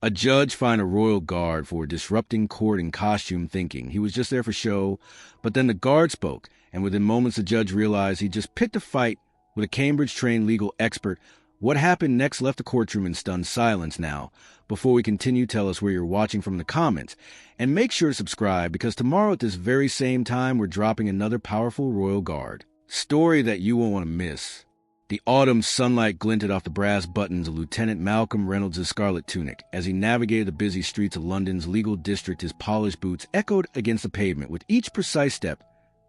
A judge fined a royal guard for disrupting court in costume, thinking he was just there for show, but then the guard spoke, and within moments the judge realized he just picked a fight with a Cambridge-trained legal expert. What happened next left the courtroom in stunned silence. Now, before we continue, tell us where you're watching from in the comments, and make sure to subscribe, because tomorrow at this very same time we're dropping another powerful royal guard story that you won't want to miss. The autumn sunlight glinted off the brass buttons of Lieutenant Malcolm Reynolds' scarlet tunic as he navigated the busy streets of London's legal district. His polished boots echoed against the pavement with each precise step,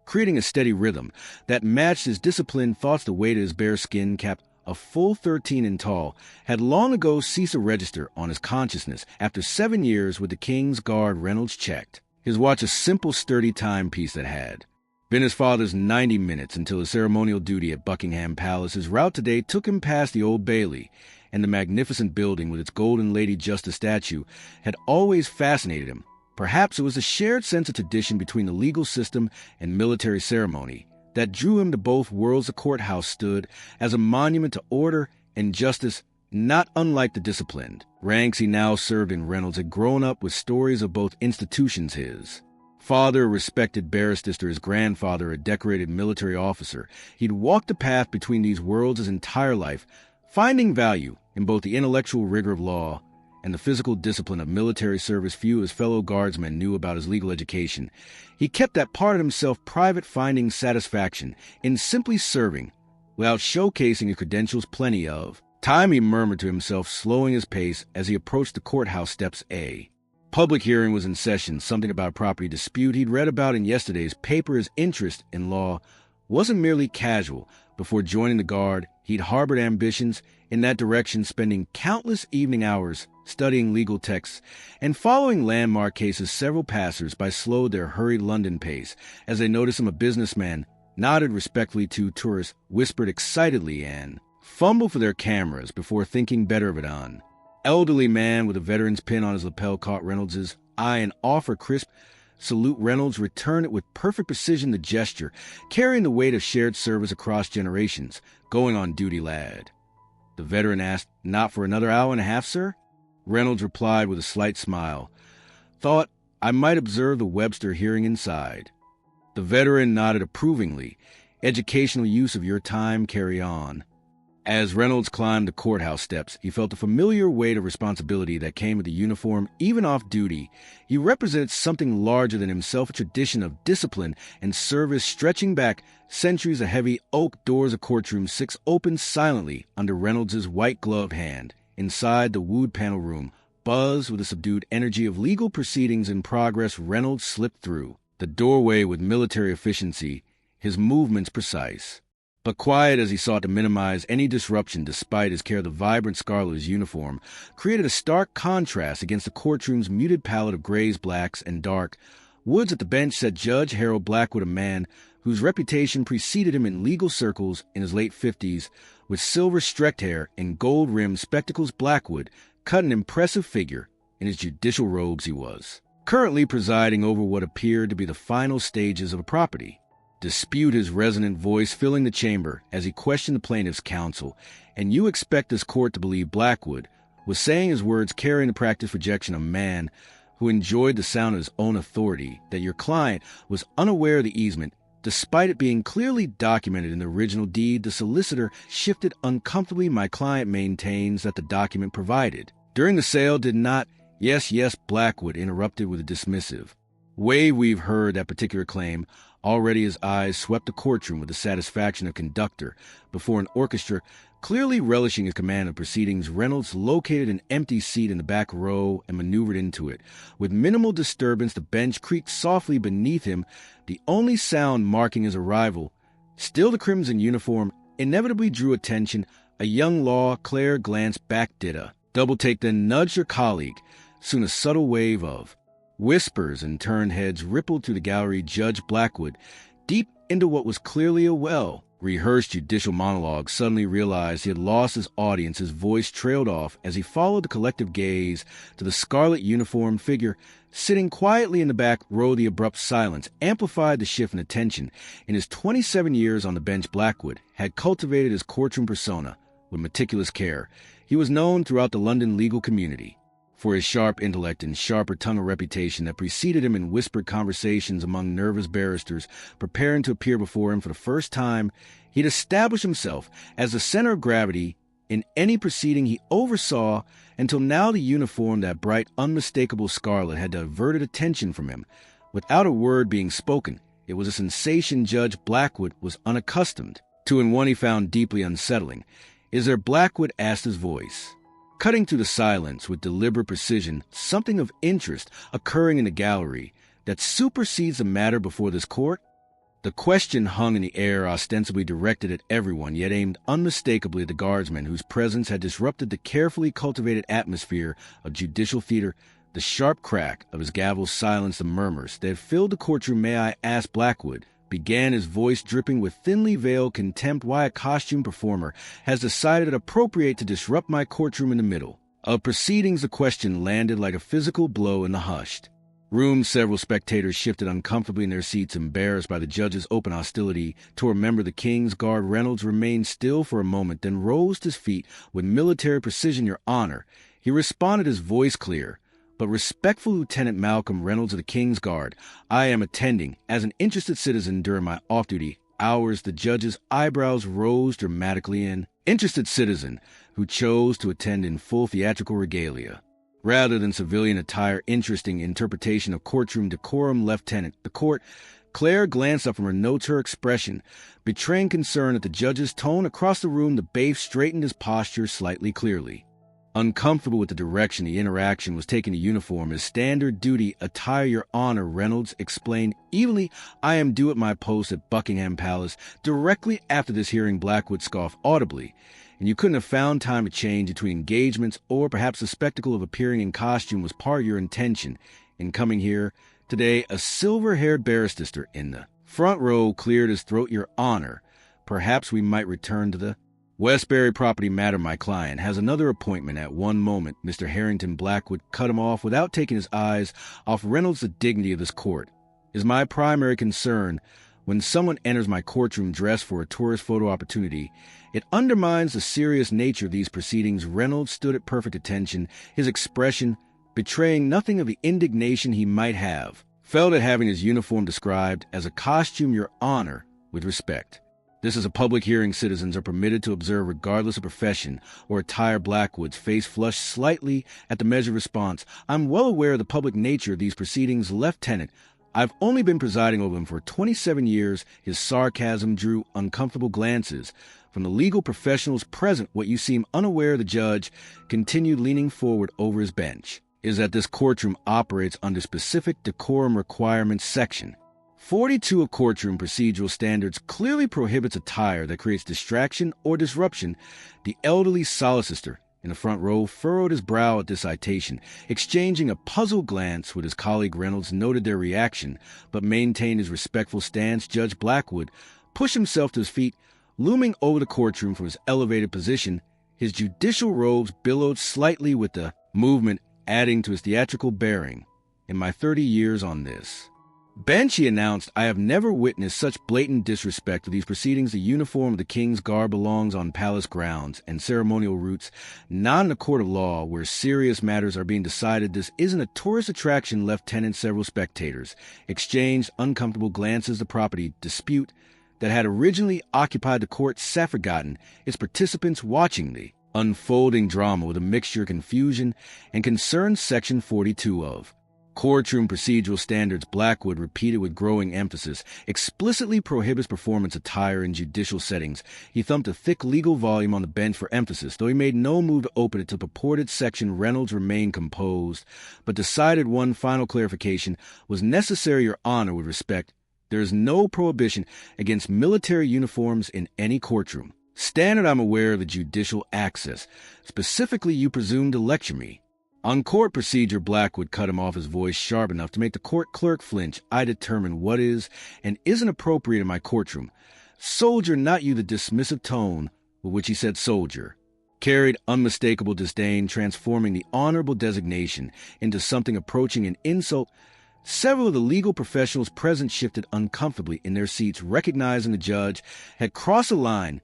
creating a steady rhythm that matched his disciplined thoughts. The weight of his bare skin, capped a full 13 in tall, had long ago ceased to register on his consciousness. After 7 years with the King's Guard, Reynolds checked his watch, a simple, sturdy timepiece that had been his father's 90 minutes until his ceremonial duty at Buckingham Palace. His route today took him past the Old Bailey, and the magnificent building with its golden Lady Justice statue had always fascinated him. Perhaps it was a shared sense of tradition between the legal system and military ceremony that drew him to both worlds. The courthouse stood as a monument to order and justice, not unlike the disciplined ranks he now served in. Reynolds had grown up with stories of both institutions. His father, a respected barrister, his grandfather, a decorated military officer. He'd walked the path between these worlds his entire life, finding value in both the intellectual rigor of law and the physical discipline of military service. Few of his fellow guardsmen knew about his legal education. He kept that part of himself private, finding satisfaction in simply serving without showcasing his credentials. Plenty of time, he murmured to himself, slowing his pace as he approached the courthouse steps. A public hearing was in session, something about a property dispute he'd read about in yesterday's paper. His interest in law wasn't merely casual. Before joining the Guard, he'd harbored ambitions in that direction, spending countless evening hours studying legal texts and following landmark cases. Several passers-by slowed their hurried London pace as they noticed him. A businessman nodded respectfully to tourists, whispered excitedly, and fumbled for their cameras before thinking better of it. An elderly man with a veteran's pin on his lapel caught Reynolds' eye and offered a crisp salute. Reynolds returned it with perfect precision, the gesture carrying the weight of shared service across generations. Going on duty, lad? The veteran asked. Not for another hour and a half, sir? Reynolds replied with a slight smile. Thought I might observe the Webster hearing inside. The veteran nodded approvingly. Educational use of your time. Carry on. As Reynolds climbed the courthouse steps, he felt the familiar weight of responsibility that came with the uniform. Even off duty, he represented something larger than himself, a tradition of discipline and service stretching back centuries. The heavy oak doors of courtroom 6 opened silently under Reynolds' white-gloved hand. Inside, the wood panel room buzzed with the subdued energy of legal proceedings in progress. Reynolds slipped through the doorway with military efficiency, his movements precise but quiet as he sought to minimize any disruption. Despite his care, the vibrant scarlet of his uniform created a stark contrast against the courtroom's muted palette of grays, blacks, and dark woods. At the bench sat Judge Harold Blackwood, a man whose reputation preceded him in legal circles. In his late 50s, with silver-streaked hair and gold-rimmed spectacles, Blackwood cut an impressive figure in his judicial robes. He was currently presiding over what appeared to be the final stages of a property dispute, his resonant voice filling the chamber as he questioned the plaintiff's counsel. And you expect this court to believe Blackwood was saying his words carrying the practiced rejection of a man who enjoyed the sound of his own authority, that your client was unaware of the easement, despite it being clearly documented in the original deed. The solicitor shifted uncomfortably. My client maintains that the document provided during the sale did not. Yes, Blackwood interrupted with a dismissive way. We've heard that particular claim already. His eyes swept the courtroom with the satisfaction of a conductor before an orchestra, clearly relishing his command of proceedings. Reynolds located an empty seat in the back row and maneuvered into it. With minimal disturbance, the bench creaked softly beneath him, the only sound marking his arrival. Still, the crimson uniform inevitably drew attention. A young law clerk glanced back, did a double take, then nudged her colleague. Soon a subtle wave of whispers and turned heads rippled through the gallery. Judge Blackwood, deep into what was clearly a well-rehearsed judicial monologue, suddenly realized he had lost his audience. His voice trailed off as he followed the collective gaze to the scarlet uniformed figure sitting quietly in the back row. The abrupt silence amplified the shift in attention. In his 27 years on the bench, Blackwood had cultivated his courtroom persona with meticulous care. He was known throughout the London legal community for his sharp intellect and sharper tongue of reputation that preceded him in whispered conversations among nervous barristers preparing to appear before him for the first time, he'd established himself as the center of gravity in any proceeding he oversaw until now the uniform, that bright, unmistakable scarlet, had diverted attention from him. Without a word being spoken, it was a sensation Judge Blackwood was unaccustomed to, and one he found deeply unsettling. "Is there?" Blackwood asked, his voice cutting through the silence with deliberate precision, something of interest occurring in the gallery that supersedes the matter before this court? The question hung in the air, ostensibly directed at everyone, yet aimed unmistakably at the guardsman whose presence had disrupted the carefully cultivated atmosphere of judicial theater. The sharp crack of his gavel silenced the murmurs that had filled the courtroom. "May I ask," Blackwood began, his voice dripping with thinly veiled contempt, "why a costume performer has decided it appropriate to disrupt my courtroom in the middle of proceedings?" The question landed like a physical blow in the hushed room. Several spectators shifted uncomfortably in their seats, embarrassed by the judge's open hostility toward a member of the King's Guard. Reynolds remained still for a moment, then rose to his feet with military precision. "Your Honor," he responded, his voice clear but respectful. "Lieutenant Malcolm Reynolds of the King's Guard. I am attending as an interested citizen during my off-duty hours." The judge's eyebrows rose dramatically. "An interested citizen who chose to attend in full theatrical regalia rather than civilian attire. Interesting interpretation of courtroom decorum, Lieutenant." The court. Claire glanced up from her notes, her expression betraying concern at the judge's tone. Across the room, the bailiff straightened his posture slightly, clearly uncomfortable with the direction the interaction was taking. The uniform is standard duty attire, Your Honor, Reynolds explained evenly. "I am due at my post at Buckingham Palace directly after this hearing." Blackwood scoffed audibly. "And you couldn't have found time to change between engagements, or perhaps the spectacle of appearing in costume was part of your intention in coming here today?" A silver-haired barrister in the front row cleared his throat. "Your Honor, perhaps we might return to the Westbury property matter. My client has another appointment at one moment." Mr. Harrington. Blackwood cut him off without taking his eyes off Reynolds. "The dignity of this court is my primary concern. When someone enters my courtroom dressed for a tourist photo opportunity, it undermines the serious nature of these proceedings." Reynolds stood at perfect attention, his expression betraying nothing of the indignation he might have felt at having his uniform described as a costume. "Your Honor, with respect, this is a public hearing. Citizens are permitted to observe regardless of profession or attire." Blackwood's face flushed slightly at the measured response. "I'm well aware of the public nature of these proceedings, Lieutenant. I've only been presiding over them for 27 years. His sarcasm drew uncomfortable glances from the legal professionals present. "What you seem unaware," the judge continued, leaning forward over his bench, "is that this courtroom operates under specific decorum requirements. Section 42 of courtroom procedural standards clearly prohibits attire that creates distraction or disruption." The elderly solicitor in the front row furrowed his brow at this citation, exchanging a puzzled glance with his colleague. Reynolds noted their reaction, but maintained his respectful stance. Judge Blackwood pushed himself to his feet, looming over the courtroom from his elevated position. His judicial robes billowed slightly with the movement, adding to his theatrical bearing. "In my 30 years on this bench," he announced, "I have never witnessed such blatant disrespect to these proceedings. The uniform of the King's Guard belongs on palace grounds and ceremonial routes, not in a court of law where serious matters are being decided. This isn't a tourist attraction, Lieutenant." Several spectators exchanged uncomfortable glances. The property dispute that had originally occupied the court sat forgotten, its participants watching the unfolding drama with a mixture of confusion and concern. Section 42 of courtroom procedural standards, Blackwood repeated with growing emphasis, explicitly prohibits performance attire in judicial settings. He thumped a thick legal volume on the bench for emphasis, though he made no move to open it to the purported section. Reynolds remained composed, but decided one final clarification was necessary. "Your Honor, with respect, there is no prohibition against military uniforms in any courtroom. Standard, I'm aware of the judicial access. Specifically, you presume to lecture me on court procedure." Blackwood cut him off, his voice sharp enough to make the court clerk flinch. "I determine what is and isn't appropriate in my courtroom. Soldier, not you." The dismissive tone with which he said soldier carried unmistakable disdain, transforming the honorable designation into something approaching an insult. Several of the legal professionals present shifted uncomfortably in their seats, recognizing the judge had crossed a line.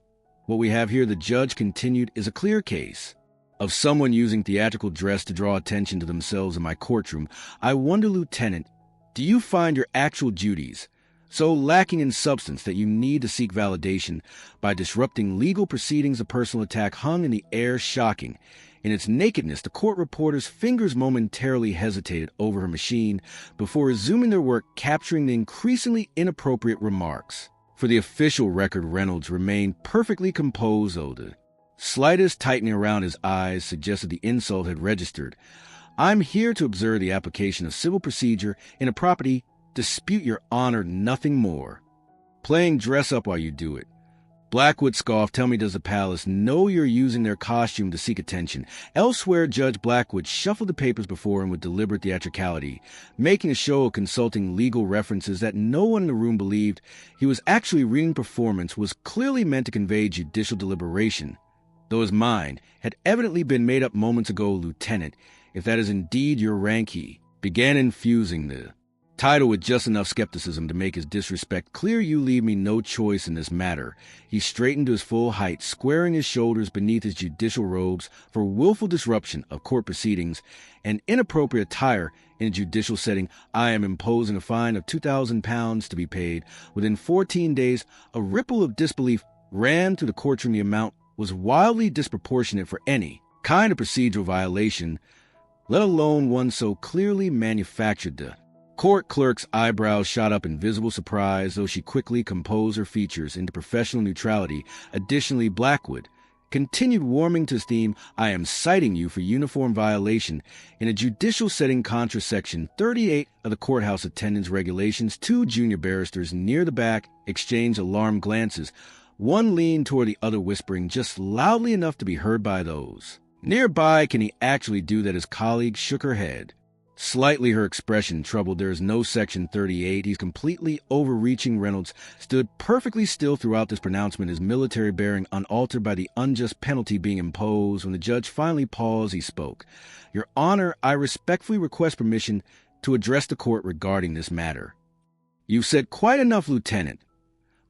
"What we have here," the judge continued, "is a clear case of someone using theatrical dress to draw attention to themselves in my courtroom, I wonder, Lieutenant, do you find your actual duties so lacking in substance that you need to seek validation by disrupting legal proceedings? A personal attack hung in the air, shocking. In its nakedness, the court reporter's fingers momentarily hesitated over her machine before resuming their work, capturing the increasingly inappropriate remarks. For the official record, Reynolds remained perfectly composed, though the slightest tightening around his eyes suggested the insult had registered. I'm here to observe the application of civil procedure in a property dispute, Your Honor, nothing more. Playing dress up while you do it. Blackwood scoffed. Tell me, does the palace know you're using their costume to seek attention? Elsewhere, Judge Blackwood shuffled the papers before him with deliberate theatricality, making a show of consulting legal references that no one in the room believed he was actually reading. Performance was clearly meant to convey judicial deliberation, though his mind had evidently been made up moments ago. Lieutenant, if that is indeed your rank, he began infusing the title with just enough skepticism to make his disrespect clear. You leave me no choice in this matter. He straightened to his full height, squaring his shoulders beneath his judicial robes. For willful disruption of court proceedings and inappropriate attire in a judicial setting, I am imposing a fine of £2,000 to be paid within 14 days. A ripple of disbelief ran through the courtroom. The amount was wildly disproportionate for any kind of procedural violation, let alone one so clearly manufactured. The court clerk's eyebrows shot up in visible surprise, though she quickly composed her features into professional neutrality. Additionally, Blackwood continued, warming to his theme. I am citing you for uniform violation in a judicial setting contra Section 38 of the courthouse attendance regulations. Two junior barristers near the back exchanged alarmed glances. One leaned toward the other, whispering just loudly enough to be heard by those nearby. Can he actually do that? His colleague shook her head. Slightly, her expression troubled. There is no Section 38. He's completely overreaching. Reynolds stood perfectly still throughout this pronouncement, his military bearing unaltered by the unjust penalty being imposed. When the judge finally paused, he spoke. Your Honor, I respectfully request permission to address the court regarding this matter. You've said quite enough, Lieutenant,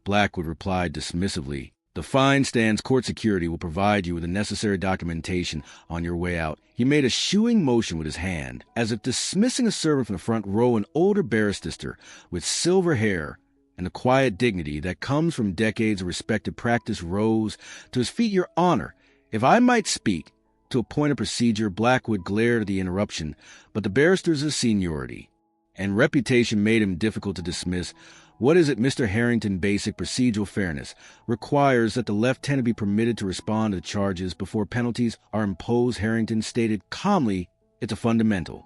Blackwood replied dismissively. The fine stands. Court security will provide you with the necessary documentation on your way out. He made a shooing motion with his hand, as if dismissing a servant from the front row. An older barrister with silver hair and the quiet dignity that comes from decades of respected practice rose to his feet. Your Honor, if I might speak to a point of procedure. Blackwood glared at the interruption, but the barrister's seniority and reputation made him difficult to dismiss. What is it, Mr. Harrington? Basic procedural fairness requires that the lieutenant be permitted to respond to charges before penalties are imposed, Harrington stated calmly. It's a fundamental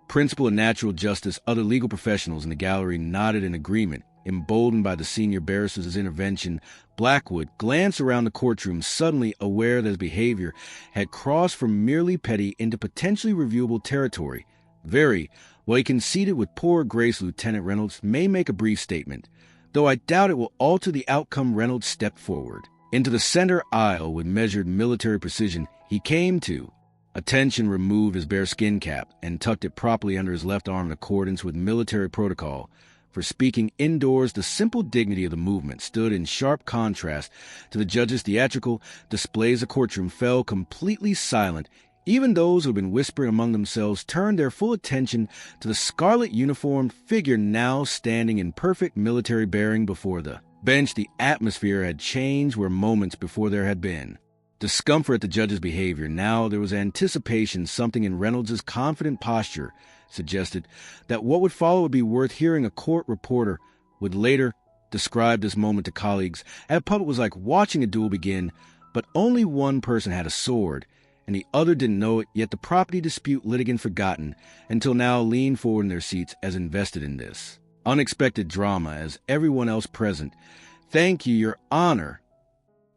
principle of natural justice. Other legal professionals in the gallery nodded in agreement, emboldened by the senior barrister's intervention. Blackwood glanced around the courtroom, suddenly aware that his behavior had crossed from merely petty into potentially reviewable territory. Very well, he conceded with poor grace. Lieutenant Reynolds may make a brief statement, though I doubt it will alter the outcome. Reynolds stepped forward into the center aisle with measured military precision. He came to attention, removed his bearskin cap, and tucked it properly under his left arm in accordance with military protocol for speaking indoors. The simple dignity of the movement stood in sharp contrast to the judge's theatrical displays. The courtroom fell completely silent. Even those who had been whispering among themselves turned their full attention to the scarlet-uniformed figure now standing in perfect military bearing before the bench. The atmosphere had changed where moments before there had been discomfort at the judge's behavior. Now there was anticipation. Something in Reynolds' confident posture suggested that what would follow would be worth hearing. A court reporter would later describe this moment to colleagues. At public was like watching a duel begin, but only one person had a sword, and the other didn't know it. Yet the property dispute litigant, forgotten until now, leaned forward in their seats as invested in this unexpected drama as everyone else present. Thank you, Your Honor.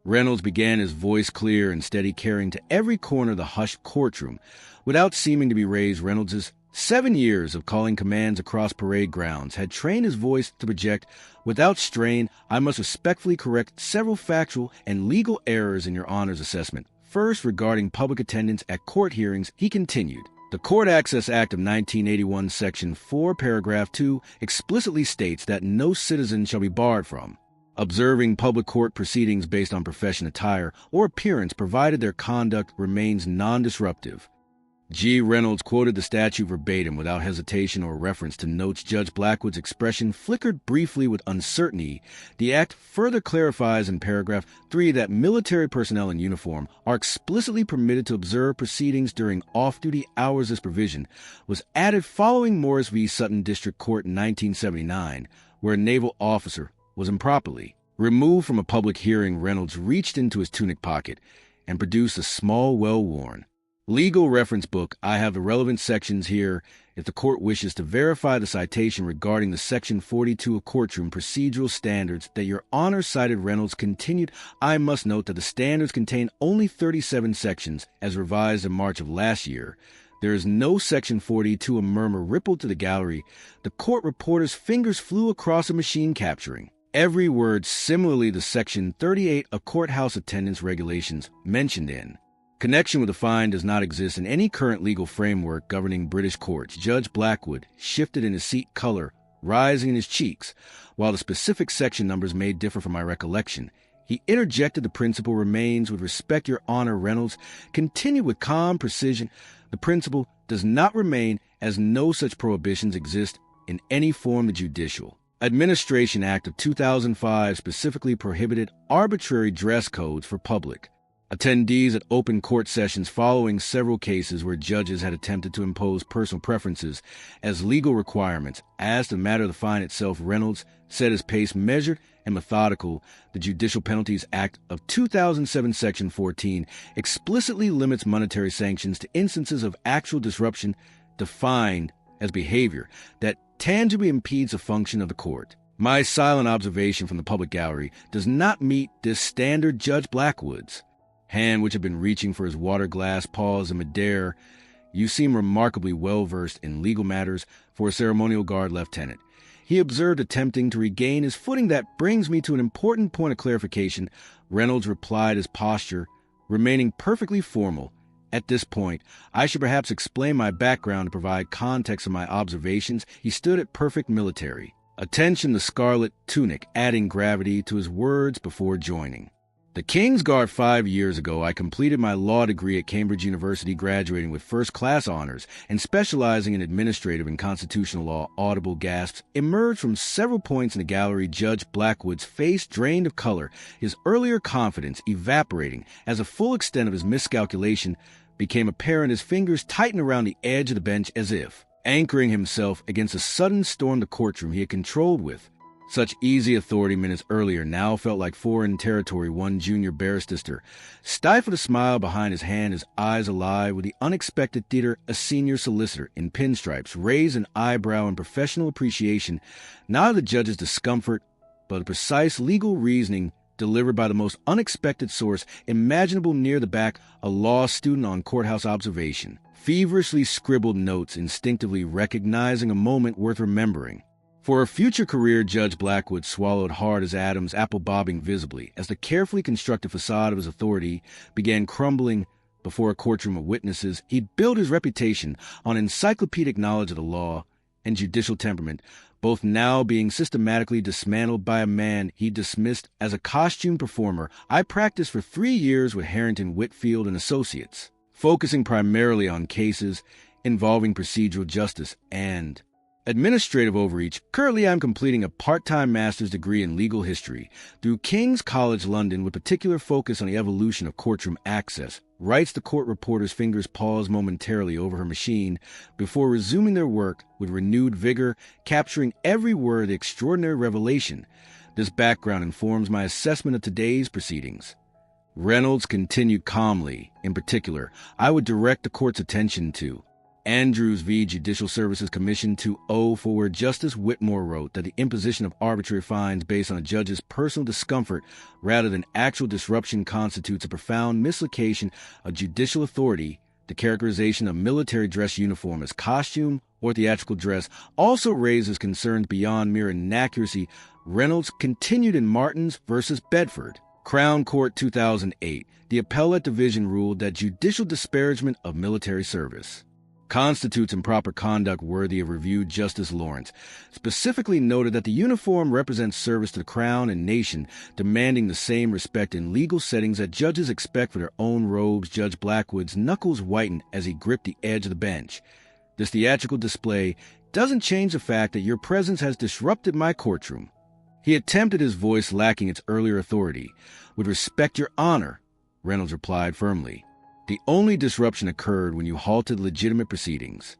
Reynolds began, his voice clear and steady, carrying to every corner of the hushed courtroom without seeming to be raised. Reynolds' 7 years of calling commands across parade grounds had trained his voice to project without strain. I must respectfully correct several factual and legal errors in Your Honor's assessment. First, regarding public attendance at court hearings, he continued. The Court Access Act of 1981, Section 4, Paragraph 2, explicitly states that no citizen shall be barred from observing public court proceedings based on profession attire or appearance provided their conduct remains non-disruptive. G. Reynolds quoted the statute verbatim without hesitation or reference to notes Judge Blackwood's expression flickered briefly with uncertainty. The Act further clarifies in paragraph 3 that military personnel in uniform are explicitly permitted to observe proceedings during off-duty hours. This provision was added following Morris v. Sutton District Court in 1979, where a naval officer was improperly removed from a public hearing. Reynolds reached into his tunic pocket and produced a small, well-worn legal reference book. I have the relevant sections here if the court wishes to verify the citation regarding the Section 42 of Courtroom Procedural Standards that Your Honor cited. Reynolds continued, I must note that the standards contain only 37 sections as revised in March of last year. There is no Section 42. A murmur rippled to the gallery. The court reporter's fingers flew across a machine capturing every word. Similarly, the Section 38 of Courthouse Attendance Regulations mentioned in connection with the fine does not exist in any current legal framework governing British courts. Judge Blackwood shifted in his seat, color rising in his cheeks. While the specific section numbers may differ from my recollection, he interjected, the principle remains with respect, Your Honor. Reynolds continued with calm precision. The principle does not remain, as no such prohibitions exist in any form. The Judicial Administration Act of 2005 specifically prohibited arbitrary dress codes for public attendees at open court sessions following several cases where judges had attempted to impose personal preferences as legal requirements. As to the matter of the fine itself, Reynolds said his pace measured and methodical. The Judicial Penalties Act of 2007, Section 14, explicitly limits monetary sanctions to instances of actual disruption defined as behavior that tangibly impedes the function of the court. My silent observation from the public gallery does not meet this standard. Judge Blackwood's hand, which had been reaching for his water glass, paused in midair. You seem remarkably well-versed in legal matters for a ceremonial guard lieutenant, he observed, attempting to regain his footing. That brings me to an important point of clarification. Reynolds replied, his posture remaining perfectly formal. At this point, I should perhaps explain my background to provide context of my observations. He stood at perfect military attention, the scarlet tunic adding gravity to his words before joining the King's Guard. 5 years ago, I completed my law degree at Cambridge University, graduating with first-class honors and specializing in administrative and constitutional law. Audible gasps emerged from several points in the gallery. Judge Blackwood's face drained of color, his earlier confidence evaporating as the full extent of his miscalculation became apparent. His fingers tightened around the edge of the bench as if anchoring himself against a sudden storm. The courtroom he had controlled with such easy authority minutes earlier now felt like foreign territory. One junior barrister stifled a smile behind his hand, his eyes alive with the unexpected theater. A senior solicitor in pinstripes raised an eyebrow in professional appreciation, not of the judge's discomfort, but the precise legal reasoning delivered by the most unexpected source imaginable. Near the back, a law student on courthouse observation feverishly scribbled notes, instinctively recognizing a moment worth remembering for a future career. Judge Blackwood swallowed hard as Adam's apple, bobbing visibly as the carefully constructed facade of his authority began crumbling before a courtroom of witnesses. He'd built his reputation on encyclopedic knowledge of the law and judicial temperament, both now being systematically dismantled by a man he dismissed as a costume performer. I practiced for 3 years with Harrington, Whitfield, and Associates, focusing primarily on cases involving procedural justice and administrative overreach. Currently, I'm completing a part-time master's degree in legal history through King's College London, with particular focus on the evolution of courtroom access. Writes the court reporter's fingers paused momentarily over her machine before resuming their work with renewed vigor, capturing every word of the extraordinary revelation. This background informs my assessment of today's proceedings. Reynolds continued calmly. In particular, I would direct the court's attention to Andrews v. Judicial Services Commission 204, where Justice Whitmore wrote that the imposition of arbitrary fines based on a judge's personal discomfort rather than actual disruption constitutes a profound mislocation of judicial authority. The characterization of military dress uniform as costume or theatrical dress also raises concerns beyond mere inaccuracy. Reynolds continued in Martins v. Bedford, Crown Court 2008. The appellate division ruled that judicial disparagement of military service constitutes improper conduct worthy of review. Justice Lawrence specifically noted that the uniform represents service to the crown and nation, demanding the same respect in legal settings that judges expect for their own robes. Judge Blackwood's knuckles whitened as he gripped the edge of the bench. This theatrical display doesn't change the fact that your presence has disrupted my courtroom. He attempted, his voice lacking its earlier authority. With respect, Your Honor, Reynolds replied firmly. The only disruption occurred when you halted legitimate proceedings.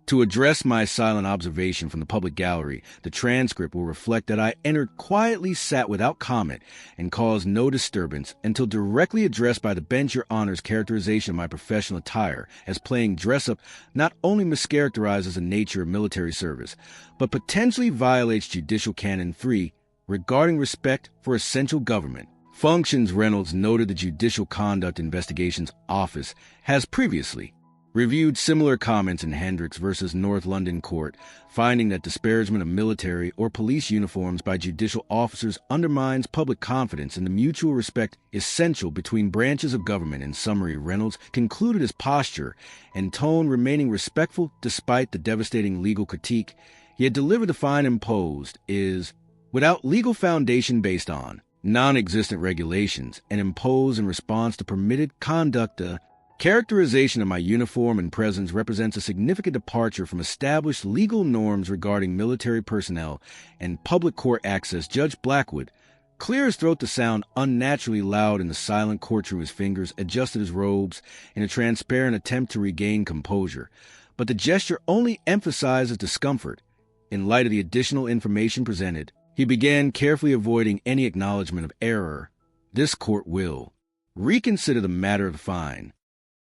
To address my silent observation from the public gallery, the transcript will reflect that I entered quietly, sat without comment, and caused no disturbance until directly addressed by the bench. Your Honor's characterization of my professional attire as playing dress-up not only mischaracterizes the nature of military service, but potentially violates Judicial Canon 3 regarding respect for essential government functions. Reynolds noted the Judicial Conduct Investigations Office has previously reviewed similar comments in Hendricks v. North London Court, finding that disparagement of military or police uniforms by judicial officers undermines public confidence in the mutual respect essential between branches of government. In summary, Reynolds concluded his posture and tone remaining respectful despite the devastating legal critique he had delivered. The fine imposed is without legal foundation based on non-existent regulations and imposed in response to permitted conduct. The characterization of my uniform and presence represents a significant departure from established legal norms regarding military personnel and public court access. Judge Blackwood cleared his throat to sound unnaturally loud in the silent courtroom. His fingers adjusted his robes in a transparent attempt to regain composure, but the gesture only emphasized his discomfort. In light of the additional information presented, he began, carefully avoiding any acknowledgement of error. This court will reconsider the matter of the fine.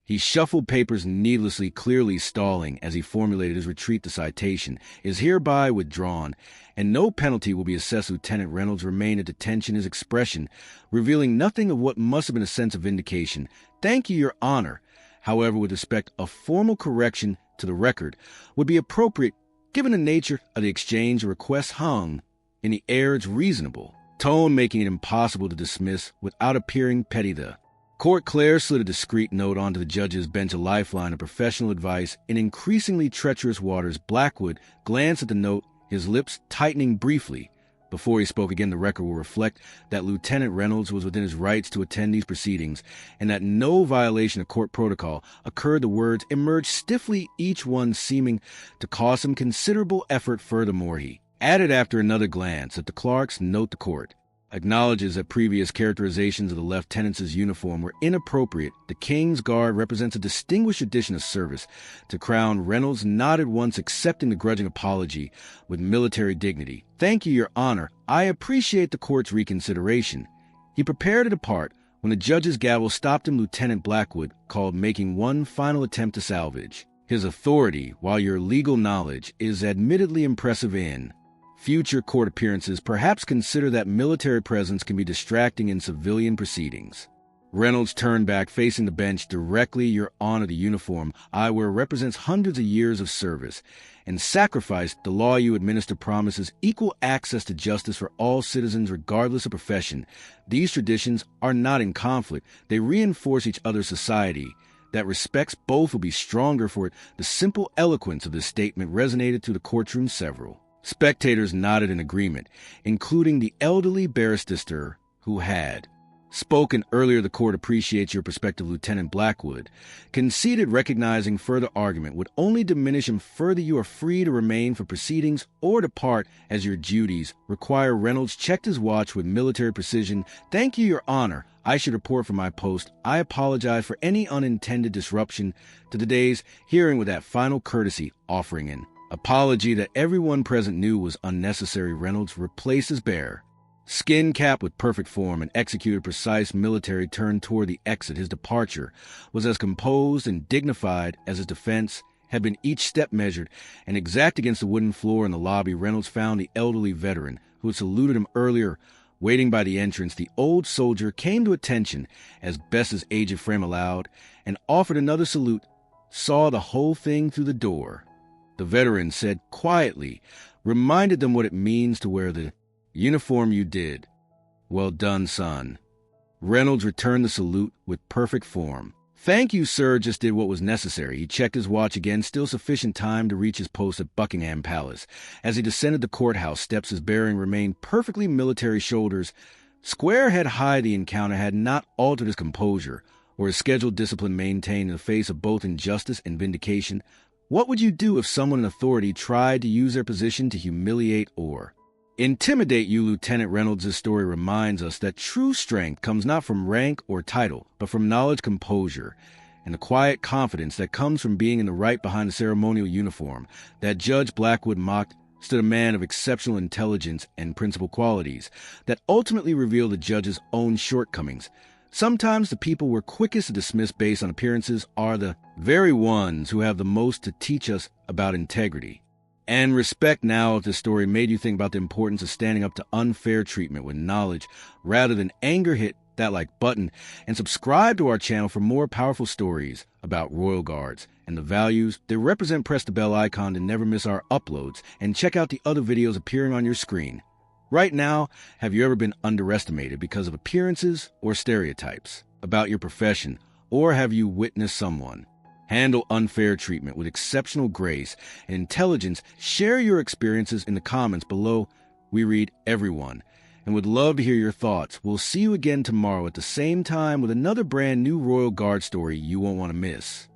He shuffled papers needlessly, clearly stalling as he formulated his retreat. The citation is hereby withdrawn, and no penalty will be assessed. Lieutenant Reynolds remained at detention, his expression revealing nothing of what must have been a sense of vindication. Thank you, Your Honor. However, with respect, a formal correction to the record would be appropriate given the nature of the exchange. The request hung in the air, its reasonable tone making it impossible to dismiss without appearing petty. The court clerk slid a discreet note onto the judge's bench, a lifeline of professional advice in increasingly treacherous waters. Blackwood glanced at the note, his lips tightening briefly. Before he spoke again, the record will reflect that Lieutenant Reynolds was within his rights to attend these proceedings and that no violation of court protocol occurred. The words emerged stiffly, each one seeming to cost him considerable effort. Furthermore, he added after another glance at the clerk's note, the court acknowledges that previous characterizations of the lieutenant's uniform were inappropriate. The King's Guard represents a distinguished addition of service to Crown. Reynolds nodded once, accepting the grudging apology with military dignity. Thank you, Your Honor. I appreciate the court's reconsideration. He prepared to depart when the judge's gavel stopped him. Lieutenant Blackwood called, making one final attempt to salvage his authority. While your legal knowledge is admittedly impressive in future court appearances, perhaps consider that military presence can be distracting in civilian proceedings. Reynolds turned back, facing the bench. Directly, Your Honor, the uniform I wear represents hundreds of years of service and sacrifice. The law you administer promises equal access to justice for all citizens regardless of profession. These traditions are not in conflict. They reinforce each other's society that respects both will be stronger for it. The simple eloquence of this statement resonated through the courtroom. Several spectators nodded in agreement, including the elderly barrister who had spoken earlier. The court appreciates your perspective, Lieutenant Blackwood conceded, recognizing further argument would only diminish him further. You are free to remain for proceedings or depart as your duties require. Reynolds checked his watch with military precision. Thank you, Your Honor. I should report from my post. I apologize for any unintended disruption to today's hearing. With that final courtesy, offering an apology that everyone present knew was unnecessary, Reynolds replaced his bare skin cap with perfect form and executed precise military turn toward the exit. His departure was as composed and dignified as his defense had been, each step measured and exact. Against the wooden floor in the lobby, Reynolds found the elderly veteran who had saluted him earlier waiting by the entrance. The old soldier came to attention as best his aged frame allowed and offered another salute, saw the whole thing through the door. The veteran said quietly, reminded them what it means to wear the uniform you did. Well done, son. Reynolds returned the salute with perfect form. Thank you, sir, just did what was necessary. He checked his watch again, still sufficient time to reach his post at Buckingham Palace. As he descended the courthouse steps, his bearing remained perfectly military shoulders. Square head high, the encounter had not altered his composure or his scheduled discipline maintained in the face of both injustice and vindication. What would you do if someone in authority tried to use their position to humiliate or intimidate you? Lieutenant Reynolds' story reminds us that true strength comes not from rank or title, but from knowledge, composure, and the quiet confidence that comes from being in the right behind the ceremonial uniform that Judge Blackwood mocked stood a man of exceptional intelligence and principal qualities that ultimately revealed the judge's own shortcomings. Sometimes the people we're quickest to dismiss based on appearances are the very ones who have the most to teach us about integrity and respect. Now, if this story made you think about the importance of standing up to unfair treatment with knowledge rather than anger, hit that like button and subscribe to our channel for more powerful stories about Royal Guards and the values they represent. Press the bell icon to never miss our uploads and check out the other videos appearing on your screen. Right now, have you ever been underestimated because of appearances or stereotypes about your profession, or have you witnessed someone handle unfair treatment with exceptional grace and intelligence? Share your experiences in the comments below. We read everyone and would love to hear your thoughts. We'll see you again tomorrow at the same time with another brand new Royal Guard story you won't want to miss.